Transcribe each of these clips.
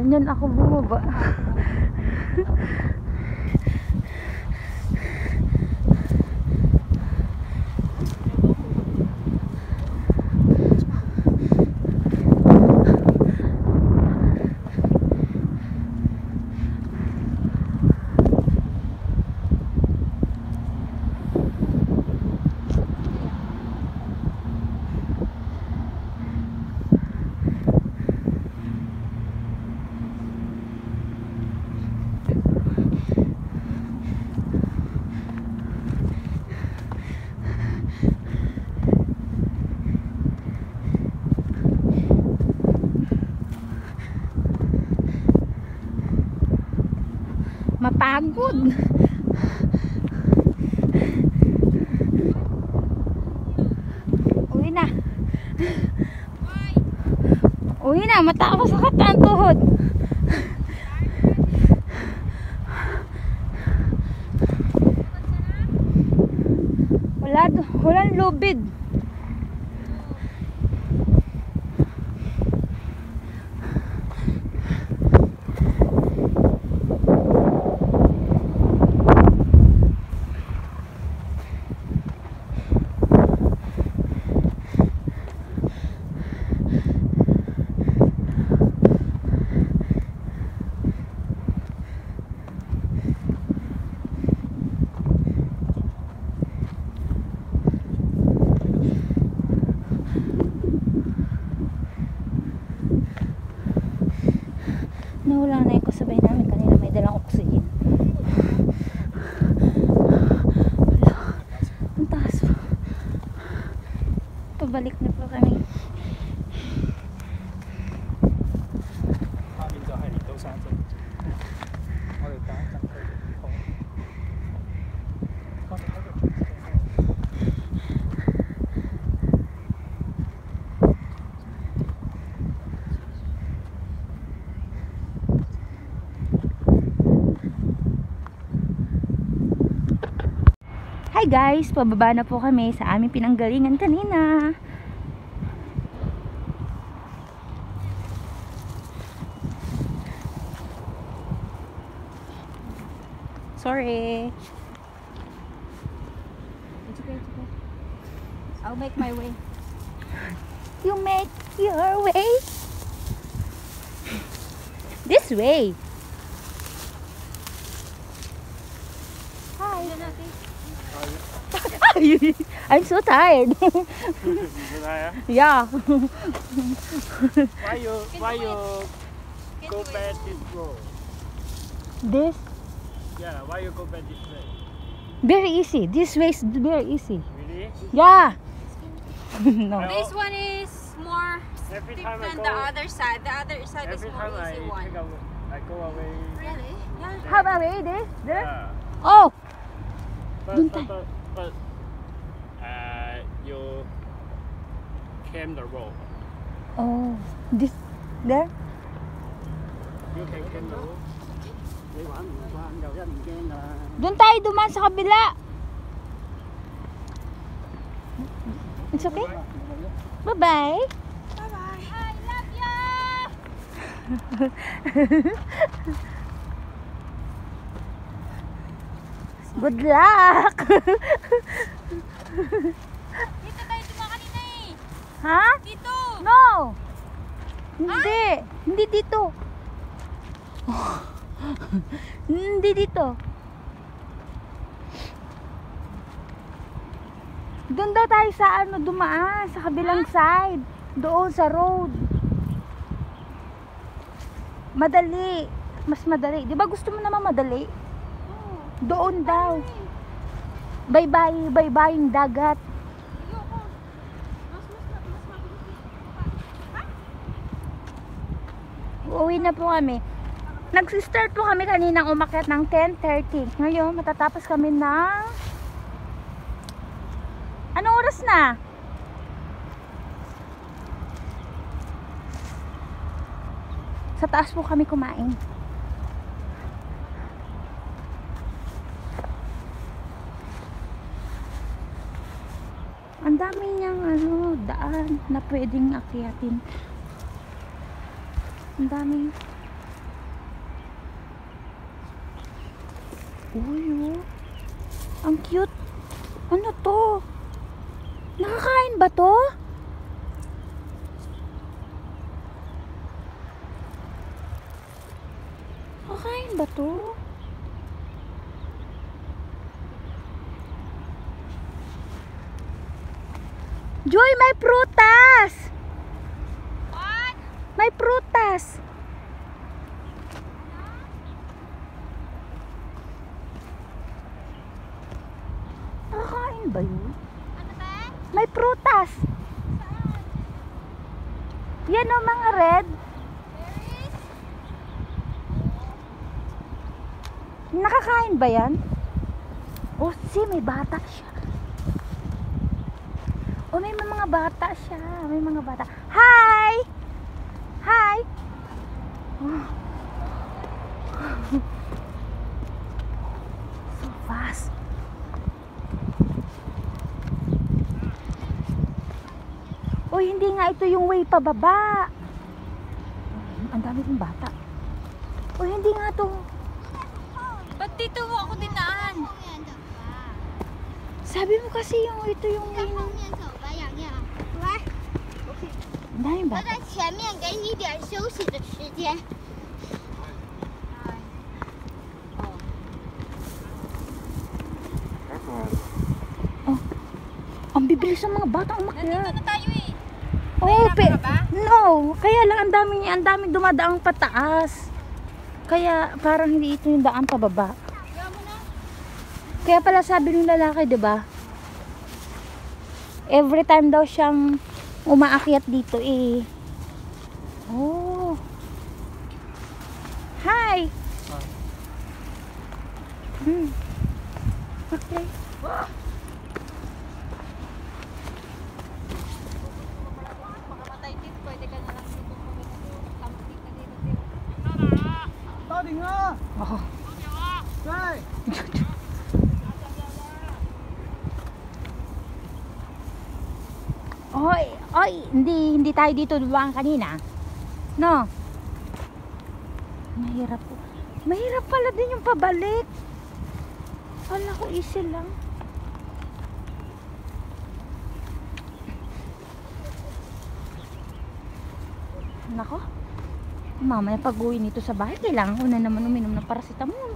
Ganyan ako bumaba. Mapagod. Uwi na. Uwi na, matapos sa ang tuhod. Walang lubid. Nawala na yung kasabay namin kanina, may dalang oxygen. Ang taas pa. Pabalik na po kami. Hi guys, pababa na po kami sa aming pinanggalingan kanina. Sorry. It's okay, it's okay. I'll make my way. You make your way. This way. Hi. I'm so tired. Yeah. Why you go back this road? This Yeah, why you go back this way? very easy. This way is very easy. Really? Yeah. No. This one is more Every steep time I than go, the other side. The other side is every more time easy one. I go away. Really? Yeah. How about this? There? Yeah. Oh, But you came the road. oh, this there. You can came the road. Doon tayo dumaan sa kabila. It's okay? Bye-bye. Bye-bye. I love you. Good luck. Dito tayo dumaan kanina eh. Ha? Dito. No. Hindi. Hindi dito. Hindi dito. Doon daw tayo sa ano dumaan, sa kabilang side. Doon sa road. Madali. Mas madali. Di ba gusto mo naman madali? Doon daw. Bye-bye, bye-bye yung dagat. Ayoko. Mas mabilis. Uuwi na po kami. Nag-start po kami kaninang umakyat ng 10:30. Ngayon, matatapos kami ng... Anong oras na? Sa taas po kami kumain. Ang dami niyang daan na pwedeng akyatin. Ang dami. Uy, oh. Ang cute. Ano to? Nakakain ba to? Nakakain ba to? Joy, may prutas! What? May prutas! Nakakain ba yun? Ano ba? May prutas! Yan o, mga red. Berries? Nakakain ba yan? Oh, see, may bata siya. Oh, may mga bata siya. May mga bata. Hi! Hi! Oh. So fast. Oh, hindi nga ito yung way pababa. Ang dami kong bata. Oh, hindi nga to. Ba't dito mo ako dinaan? Sabi mo kasi yung ito yung way ng... 来， Ang daming 我 bata. 在前面给你点休息的时间。 Ang bibilis ng mga bata umakyat. Nandito na tayo eh. Oh, Nahirapan ka ba? no. Kaya lang ang daming dumadaang pataas. Kaya parang hindi ito yung daan pababa. Kaya mo na. Kaya pala sabi ng lalaki, 'di ba? Every time daw siyang umaakyat dito eh. Oh. Hi. Okay. Makamatay din. Pwede ka na lang dito. Kamutin ka dito. Tadi nga! Oh. Tay! Oy, oy, hindi tayo dito dumaan kanina. No. Mahirap po. Mahirap pala din yung pabalik. Kala ko easy lang. Nako. Mamaya pag-uwi nito sa bahay, kailangan ko na naman uminom ng paracetamol.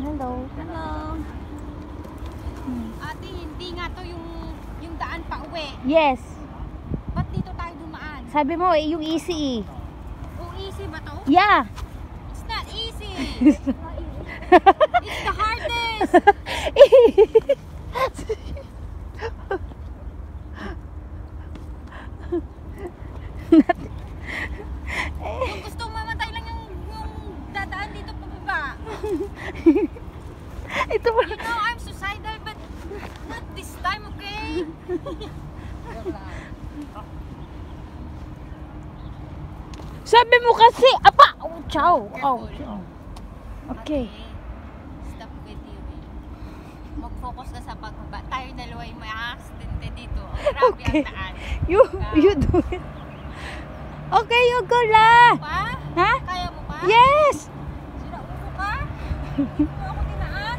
Hello. Hello. Ate, hindi nga to yung daan pa uwi. Yes. Ba't dito tayo dumaan? Sabi mo, yung easy. Oh, easy ba to? Yeah. It's not easy. It's the hardest. Kung gusto mamatay lang yung dadaan dito pababa. Ito ba? You know, I'm suicidal, but not this time, okay? Sabi mo kasi, apa! Oh, chow. Oh, chow. Okay. Stop videoing. Mag-focus ka sa pagbaba. Tayo dalawa yung may accident dito. Grabe Okay. ang daan. You do it. Okay, you go la. Pa? Ha? Kaya mo pa? Yes. Sira ulo ka? Hindi mo ako dinaan?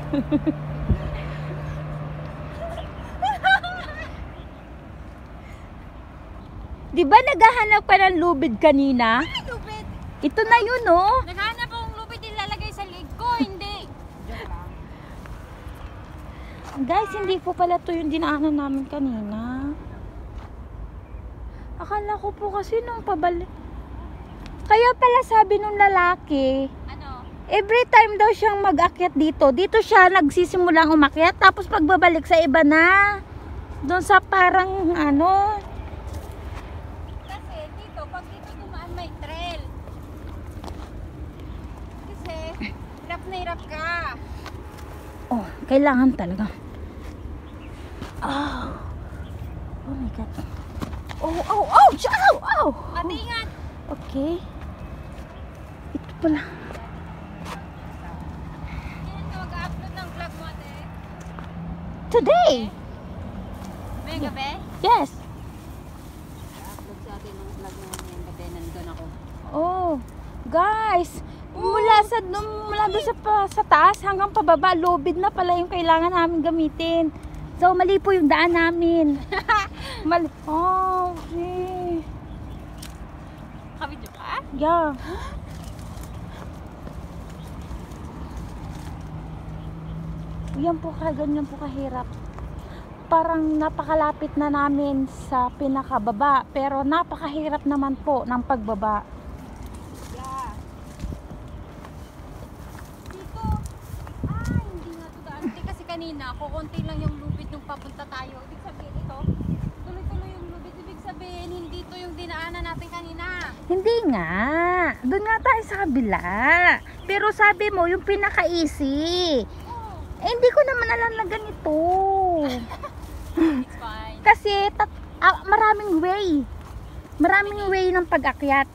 Di ba naghahanap ka ng lubid kanina? Ay, lupit! Ito na yun, oh. Naghanap akong lupit ilalagay sa leg ko. Hindi. Joke lang. Guys, hindi po pala to yung dinaanan namin kanina. Akala ko po kasi nung pabalik. Kaya pala sabi nung lalaki, Ano? every time daw siyang mag-akyat dito siya nagsisimulang umakyat, tapos pagbabalik sa iba na. Doon sa parang ano. Kasi dito, pag dito dumaan may trail. Kasi, hirap na hirap ka. Oh, kailangan talaga. Oh. Oh my God. Oh, oh, oh! Ow! Ow! Ate, ingat! Okay. Ito pala. Kailan ka mag-upload ng vlog mo, ate? Today! May gabi? Yes. Upload sa atin ng vlog mo ngayong gabi. Nandun ako. Oh, guys. Mula doon sa taas hanggang pababa, lobid na pala yung kailangan namin gamitin. So, mali po yung daan namin. Mali. Oh, okay. Kabidyo ka? Yeah. Yan po ganyan po kahirap. Parang napakalapit na namin sa pinakababa, pero napakahirap naman po ng pagbaba. Yeah. Dito. Ay, hindi nga ito daan. Hindi kasi kanina, kukunti lang yung lubid nung papunta tayo. Ibig sabihin ito, tuloy-tuloy yung lubid. Ibig sabihin, hindi ito yung dinaanan natin kanina. Hindi nga. Doon nga tayo sa kabila. Pero sabi mo, yung pinaka-easy. Eh, hindi ko naman alam na ganito. It's fine. Kasi maraming way. Maraming way ng pag-akyat.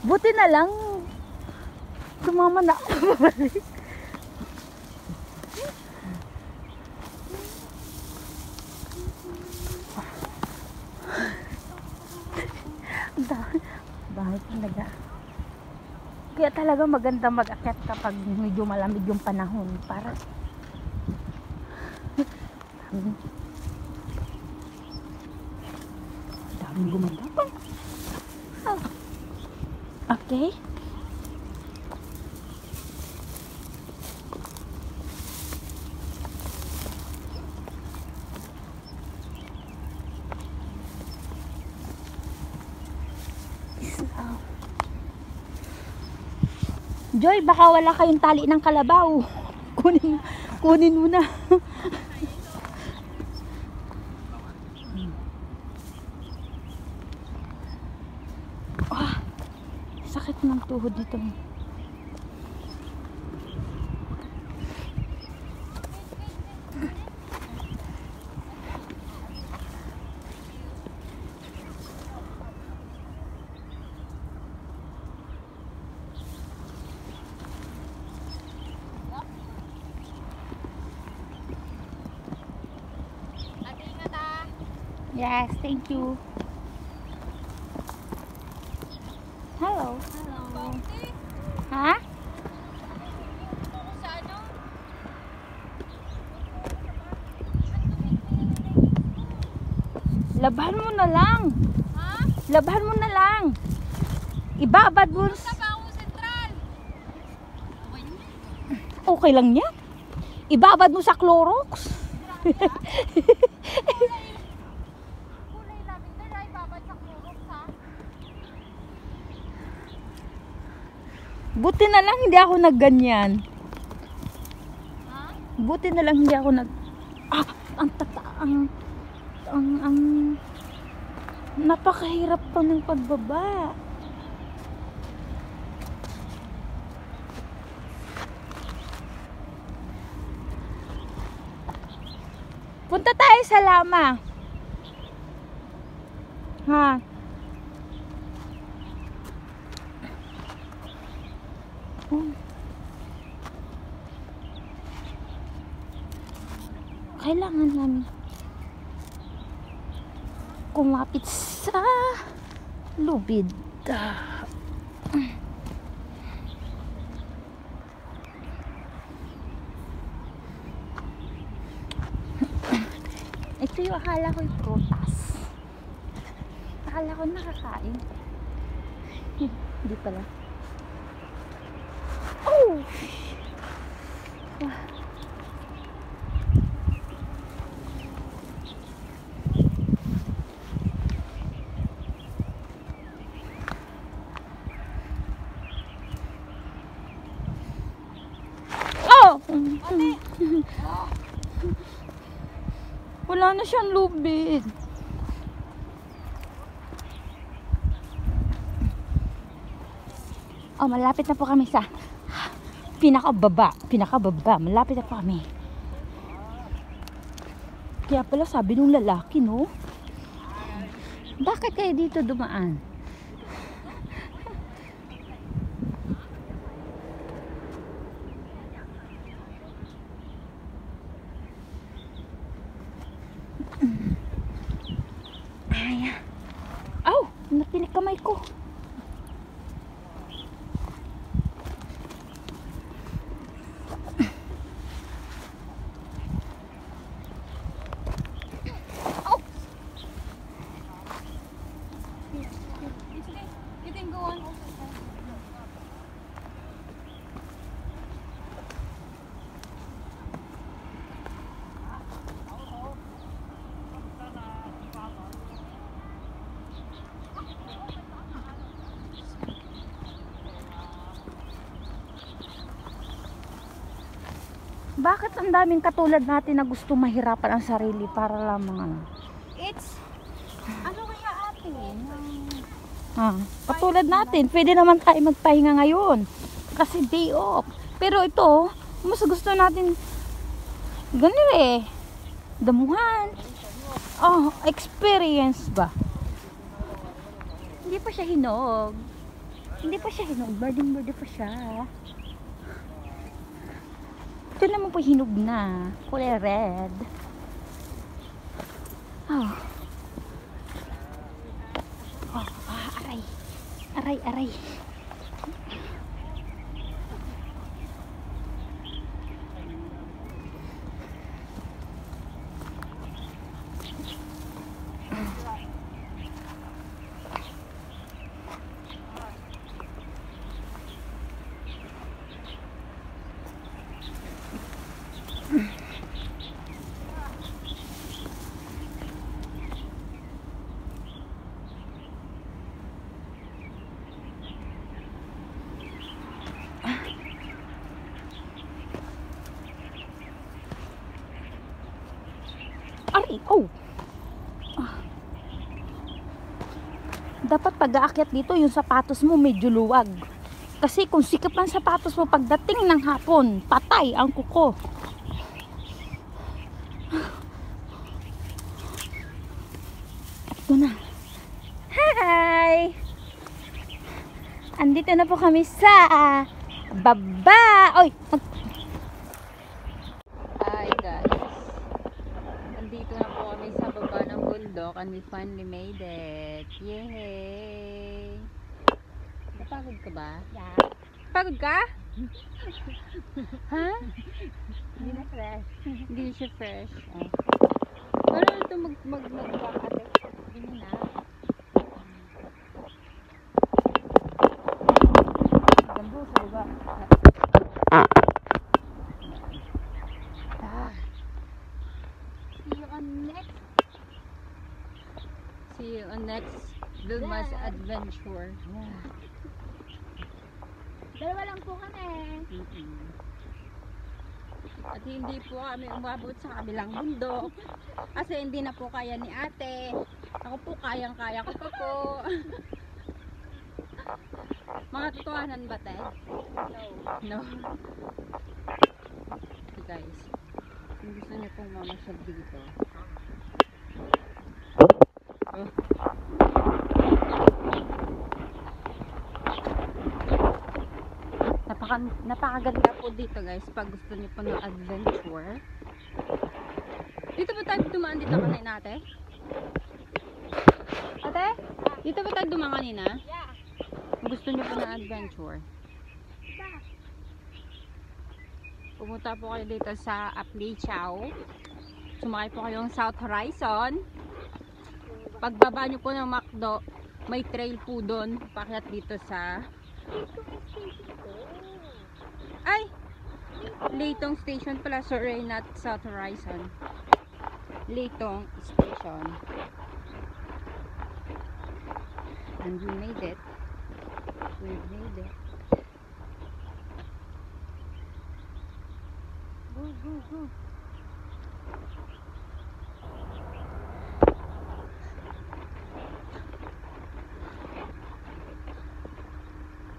Buti na lang tumama na ako. Bakit talaga? Kaya talaga maganda mag-akyat kapag medyo malamig yung panahon. Para daming gumanda pa. Oh. Okay. Joy, baka wala kayong tali ng kalabaw. Kunin mo na. Sakit ng tuhod dito. Ate, ingat ah. Yes, thank you. Hello. Ate, Ha? ako sa ano? Labhan mo na lang. Ha? Labhan mo na lang. Ibabad mo. Sa Bango Sentral. Okay yun? Okay lang yan. Ibabad mo sa Clorox. Kulay lavender ay babad sa Clorox ha? Buti na lang hindi ako nagganyan. Ha? Buti na lang hindi ako ang napakahirap pa ng pagbaba. Punta tayo sa Lama. Ha? Oh. Kailangan namin kumapit sa lubid. Ito yung akala ko yung prutas. Akala ko nakakain. Hindi pala. Oh! Ate! Wala na siyang lubid. Oh, malapit na po kami sa pinakababa. Malapit na po kami. Kaya pala sabi nung lalaki, no? Bakit kayo dito dumaan? Ay. Aw! Napilik kamay ko. You can go on. Bakit ang daming katulad natin na gusto mahirapan ang sarili para lamang ano? It's, ano kaya ate? Katulad natin, pwede naman tayo magpahinga ngayon. Kasi day off. Pero ito, mas gusto natin ganun eh. Damuhan. Oh, experience ba? Hindi pa siya hinog. Hindi pa siya hinog. Birding pa siya. Ito naman po hinog na. Kulay red. Oh. Oh, aray. Aray. Aray, oh. Dapat pag-aakyat dito, yung sapatos mo medyo luwag. Kasi kung sikip ang sapatos mo pagdating ng hapon, patay ang kuko. Ito na. Hi! Andito na po kami sa baba. Oy, Hi guys. Nandito na po kami sa baba ng bundok and we finally made it. Yay! Napagod ka ba? yeah. Pagod ka? Ha? Hindi na fresh. Hindi siya fresh. Oh. Paano ito mag-walk ate? Hindi na. Gando sa baba. See you on next Vilma's adventure. Dalawa lang po kami. At hindi po kami umabot sa kabilang bundok kasi hindi na po kaya ni ate. Ako po kayang-kaya ko pa po. Mga totohanan ba te? No. So guys, kung gusto niyo pong mamasyal dito, napakaganda po dito guys pag gusto niyo po ng adventure. Dito ba tayo dumaan dito kanina ate? Ate? Dito ba tayo dumaan kanina? Yeah. Kung gusto niyo po ng adventure, pumunta po kayo dito sa Apleichao. Sumakay po kayong South Horizon. Pagbaba nyo po ng Macdo, may trail po doon paakyat dito sa Leitong Station pala, sorry, not South Horizon. Leitong Station. And we made it. We made it. Go.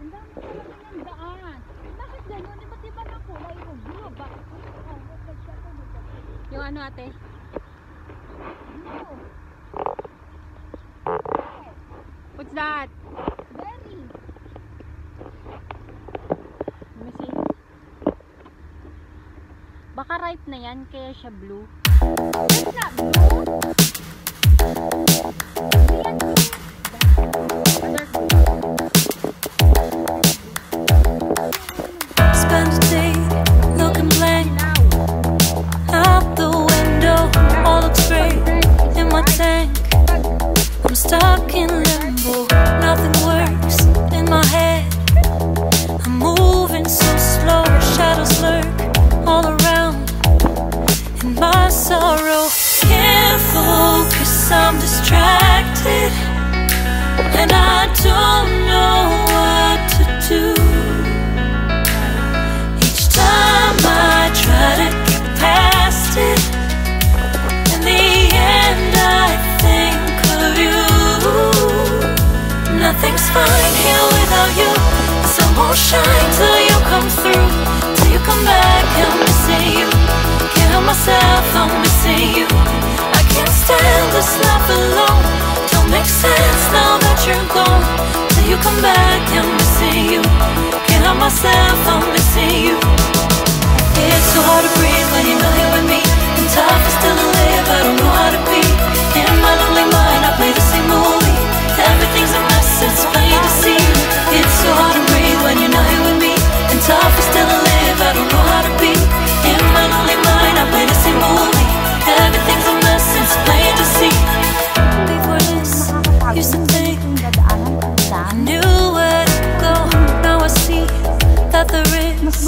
Ang dami talaga ng daan. Bakit gano'n? Di ba na kulay yung blue? Bakit? Yung ano ate? What's that? Berry. Let me see. Baka ripe na yan, kaya siya blue. It's not blue. Spend a day looking blank out the window. All looks great in my tank. I'm stuck in limbo. Nothing works in my head. I'm moving so slow. Shadows lurk all around. In my sorrow, can't focus. I'm distracted, and I don't know what to do. Each time I try to get past it, in the end I think of you. Nothing's fine here without you. The sun won't shine till you come through. Till you come back, I'm missing you. Can't help myself, I'm missing you. I can't stand this life alone. Don't make sense now that you're gone. Till you come back, I'm missing you. Can't help myself, I'm missing you. It's so hard to breathe when you're not here with me. And tough is still to live, I don't know how to be. In my lonely mind, I play the same movie. Everything's a mess, it's plain to see. It's so hard to breathe when you're not here with me. And tough is still to live, I don't know how to be. In my lonely mind, I play the same movie. Everything's a mess, it's plain to see. Before this, used to think I knew where to go. Now I see that there is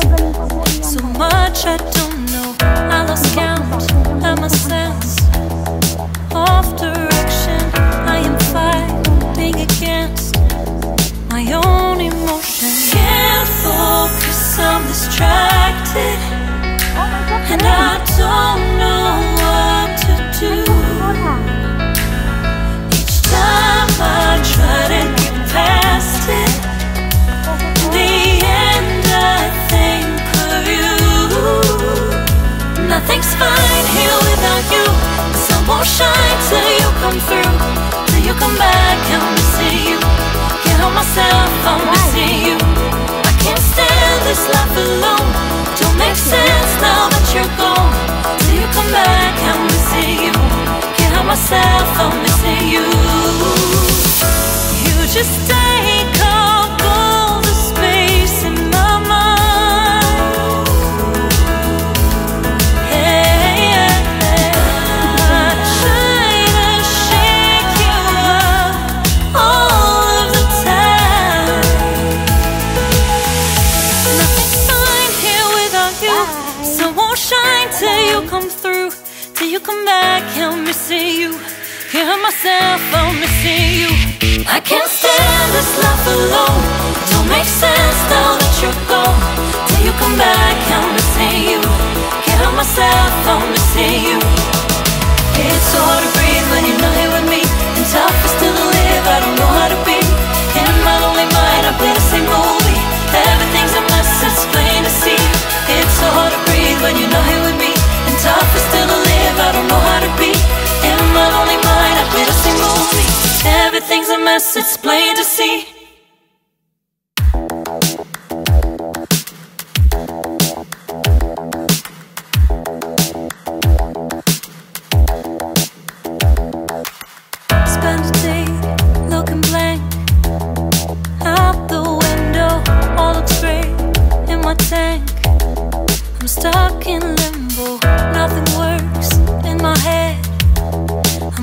so much I don't know. I lost count and my sense of direction. I am fighting against my own emotions. Can't focus, I'm distracted, and I don't know what to do. Each time I try to get past it, in the end I think of you. Nothing's fine here without you. The sun won't shine till you come through. Till you come back, I'm missing you. Can't help myself, I'm missing you. I can't stand this life alone. Don't make sense now that you're gone. Till you come back, I'm missing you. Can't help myself, I'm missing you. You just take up all the space in my mind. Hey, I try to shake you up all of the time. Nothing's fine here without you. Sun won't shine till you come through. Till you come back, I'm missing you. Can't help myself, I'm missing you. I can't stand this life alone. Don't make sense now that you're gone. Till you come back, I'm missing you. Can't help myself, I'm missing you. It's so hard to breathe when you're not here with me. And tough is still to live, I don't know how to be. In my lonely mind, I play the same movie. Everything's a mess, it's plain to see. It's so hard to breathe when you're not here with me. And tough is still to live, I don't know how to be. In my lonely mind, I play the same movie. Everything's a mess, it's plain to see.